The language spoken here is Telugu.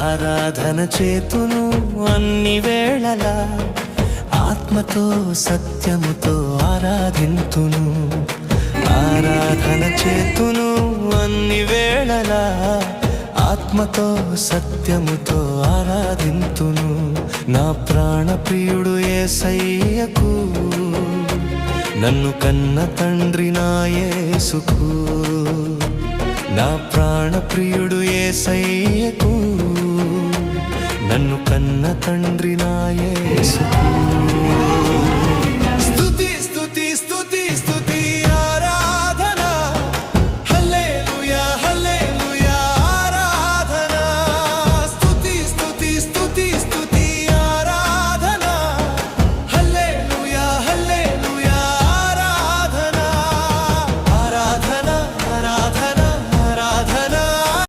ఆరాధన చేతును అన్ని వేళలా, ఆత్మతో సత్యముతో ఆరాధింతును. ఆరాధన చేతును అన్ని వేళలా, ఆత్మతో సత్యముతో ఆరాధింతును. నా ప్రాణ ప్రియుడు యేసయ్యకు, నన్ను కన్న తండ్రి నా యేసుకు. నా ప్రాణ ప్రియుడు యేసయ్యకు, నన్ను కన్న తండ్రి నా యేసుకు.